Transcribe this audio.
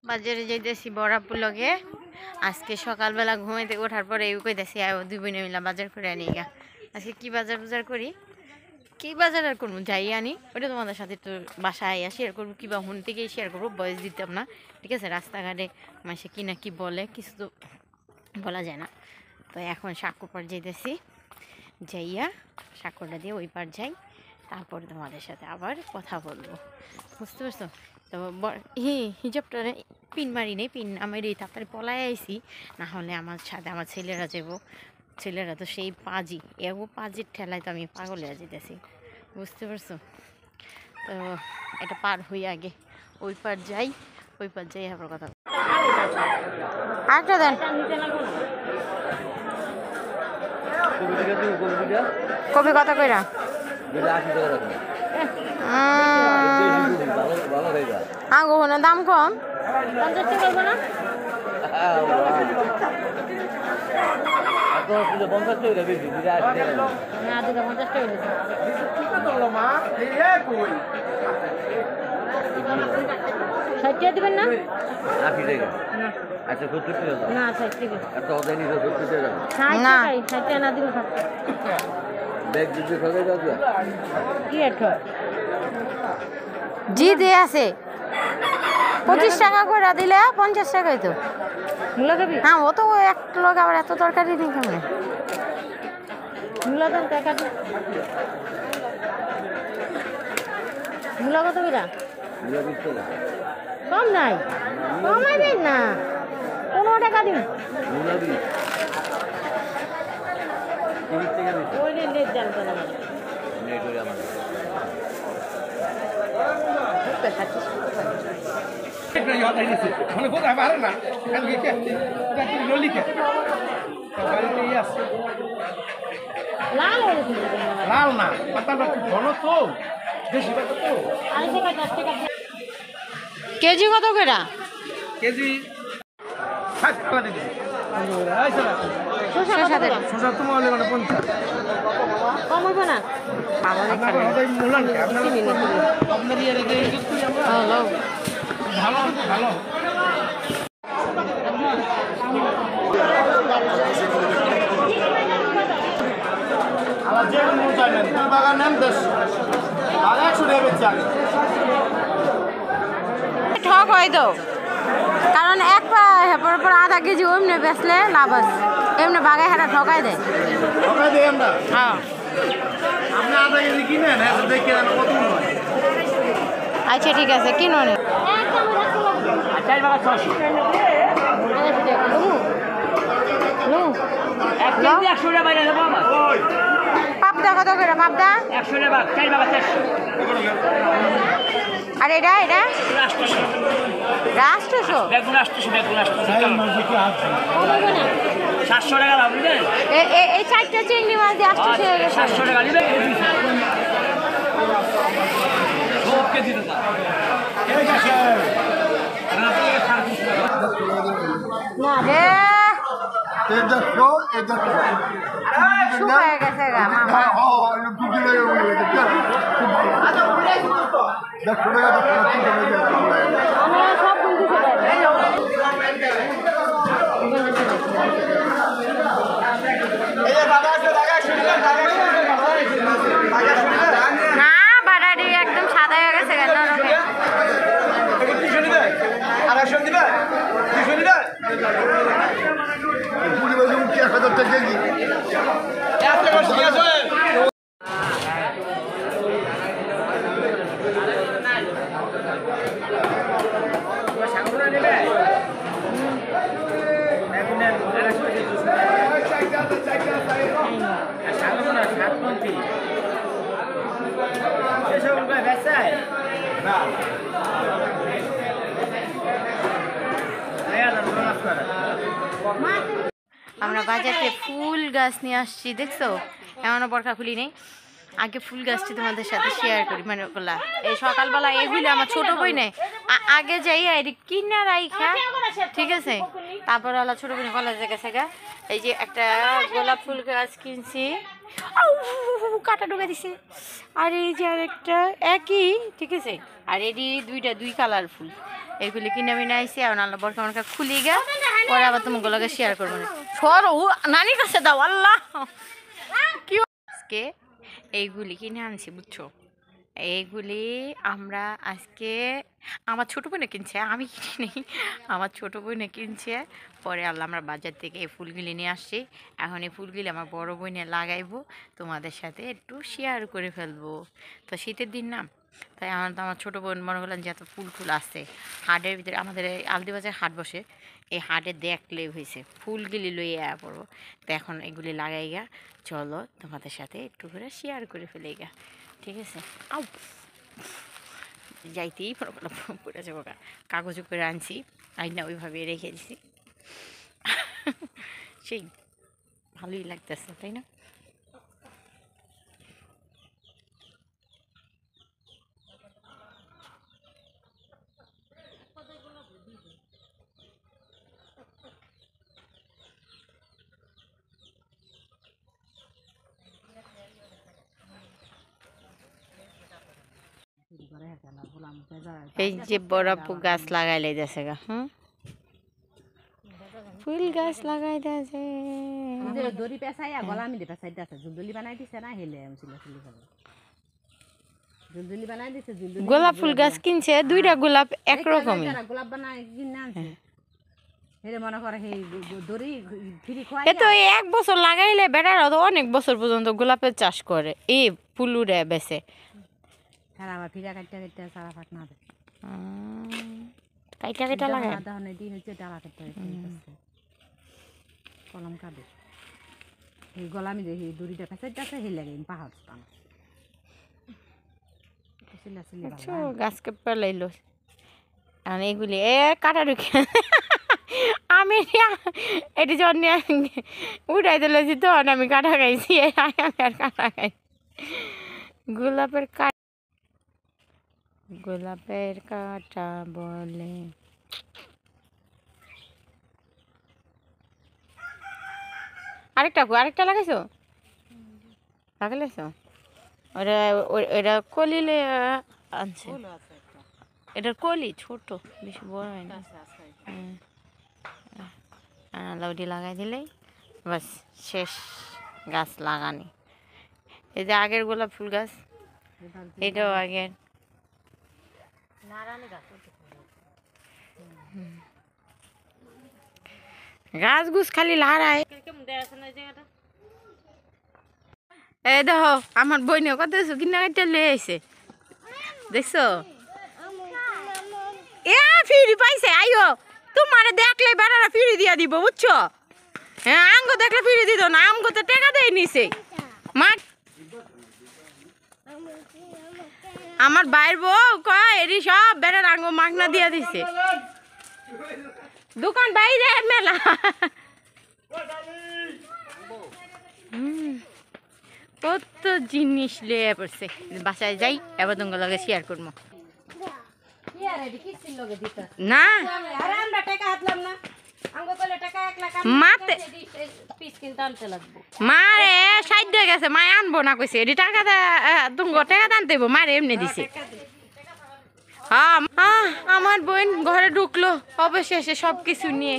বাজারে যাইতেছি বড়াপুর লগে। আজকে সকালবেলা ঘুমাইতে ওঠার পরে কইতেছি দুই বোনে মিলা বাজার করে আনি গা। আজকে কি বাজার করি, কি বাজার আর করবো, যাই আনি ওটা তোমাদের সাথে একটু বাসায় শেয়ার করবো, কিবা হুন থেকেই শেয়ার করবো, বয়স দিতাম না, ঠিক আছে? রাস্তাঘাটে মাসে কি না কি বলে, কিছু তো বলা যায় না। তো এখন সাঁকর পাড় যাইতেছি, যাইয়া সাঁকরটা দিয়ে ওই পার যাই, তারপরে তোমাদের সাথে আবার কথা বলবো, বুঝতে পারছো? তো হিজাবটা পিন মারি নেই, পিন আমি তাড়াতাড়ি পলায় আইসি, না হলে আমার সাথে আমার ছেলেরা যাবো, ছেলেরা তো সেই পাজি, এগো পাজির ঠেলায় তো আমি পাগল হয়ে যেতেছি, বুঝতে পারছো? তো এটা পার হই আগে, ওই পার যাই, ওই পার যাই আবার কথা। আরেকটা দেন, কবি কত কইরা? আগুন দাম কম, 50 টাকা করবো না? দিবেন না? আচ্ছা, জি দিয়ে আছে 25 টাকা করে দিলে 50 টাকাই তো। হ্যাঁ, ও তো এক লোক আবার এত তরকারি নেই কেমন? মূলা কত কইরা? কম নাই, কমাই দেন না, 15 টাকা দিন। ওই নেট জানতো না লাল না, পাতাটা খুব ঘন তো, বেশি পাতা তো। কেজি কত করে? কেজি 60 টাকা দিতে। কম হইব না? ভালো ঠক হয় তো, কারণ এক পর আধা কেজি এমনি বেচলে লাভ আছে, এমনি বাগায় হারা ঠকাই দেয়। হ্যাঁ, আচ্ছা ঠিক আছে, কিনো নি। পাবদা কত করে? পাবদা 100 টাকা। আর এটা রাষ্ট্রশো 700 টাকা লাভ। এই 4টা চিংড়ি মাছ দিয়ে 700 টাকা নিবে। শুকায় গেছে গা মামা। না বাড়ারি একদম সাদা হয়ে গেছে কেন? আমরা বাজারে ফুল গাছ নিয়ে আসছি, দেখছো? এমনও বরখা খুলি নেই, আগে ফুল গাছটি তোমাদের সাথে শেয়ার করি মানে ওগুলা এই সকালবেলা এগুলি আমার ছোট বই নেই আগে যাই এটি কিনা রাইখা ঠিক আছে তারপর ওলা ছোট বই কলেজে গেছে গা এই যে একটা গোলাপ ফুল গাছ কিনছি কাটা ঢুকে দিছে আর এই যে আরেকটা একই ঠিক আছে আর এটি দুই কালার ফুল এগুলি কিনে আমি আইসি আর আল্লাহ বরকা মরকা খুলি গা পরে আবার তোমাগুলোকে শেয়ার করবো সরো নানির কাছে দাও আল্লাহ কি আজকে এইগুলি কিনে আনছি বুঝছো এইগুলি আমরা আজকে আমার ছোটো বোনে কিনছে আমি কিনি নেই আমার ছোটো বোনে কিনছে পরে আল্লাহ আমরা বাজার থেকে এই ফুলগুলি নিয়ে আসছি এখন এই ফুলগুলি আমার বড় বোনে লাগাইবো তোমাদের সাথে একটু শেয়ার করে ফেলবো তো শীতের দিন না তাই আমার ছোটো বোন মনে করলাম যে এত ফুল ফুল আসছে হাটের ভিতরে আমাদের আলদিবাজার হাট বসে এই হাটে দেখলেই হয়েছে ফুলগুলি লইয়া পড়বো তো এখন এগুলি লাগাই গা চলো তোমাদের সাথে একটু করে শেয়ার করে ফেলে গা ঠিক আছে আউ যাইতেই পড়ে যাবো কাগজ করে আনছি আইনা ওইভাবে রেখে দিছি সেই ভালোই লাগতেছে তাই না এই যে বড় গাছ লাগাই লাইতেছে গা ফুল গাছ লাগাই দিয়েছে দড়ি পেঁচাইয়া গলামি দিয়ে পেঁচাই দিয়েছে জুলদুলি বানাই দিছে না হেলে জুলদুলি বানাই দিছে গোলাপ ফুল গাছ কিনছে দুইটা গোলাপ একরকমই গোলাপ বানাই কিনে আনছে হেলে মনে করে সেই দড়ি ফ্রি খোয়াই এ তো এক বছর লাগাইলে বেটারা তো অনেক বছর পর্যন্ত গোলাপের চাষ করে এই ফুলুরে বেছে সারা আবার ফিরা কাটতে কাটতে সারা ফাট না দেয় কাইটা কাইটা লাগায় দাহনে দি হচ্ছে ডালা কাটতে কলম কাটে এই গলামি দিয়ে এই দড়িটা পেঁচাই দিয়েছে হেলে লাগে পাহাড় টানা আচ্ছা গাছ কেপে লাইলো আর এইগুলি এ কাটা ঢুকে আমি এটি জন্য উঠাই দিলেছি তখন আমি কাটা খাইছি আমি আর কাটা খাই গোলাপের কাটা বলে আরেকটা লাগাইছো লাগাইছো ওটা কলিলে আনছে এটার কলি ছোট বেশি বড় হয় না লাউডি লাগাই দিলেই বাস শেষ গাছ লাগানি এই যে আগের গোলাপ ফুল গাছ এটাও আগের গাছ গুছ খালি লড়াই এই দেখো আমার বইনে কত কিনা কাটতে লয়ে আইছে দেখছো এ ফিরি পাইছে আইও তোমার দেখলে বেড়ারা ফিরি দিয়া দিব বুঝছো হ্যাঁ আঙ্গো দেখলে ফিরি দিত না আমগো তো টাকা দেয় নিছে মাঠ আমার বাইর বউ কয় এরি সব বেড়ার আঙ্গো মাগনা দিয়া দিছে দোকান বাইরে মেলা কত জিনিস লিয়ে পড়ছে বাসায় যাই এবার তোমার লগে শেয়ার করবো না মারে সাইড গেছে মায় আনবো না কইছে এটি টাকা তুমি টাকা আনতে মারে এমনি দিছে আমার বোন ঘরে ঢুকলো অবশেষে সবকিছু নিয়ে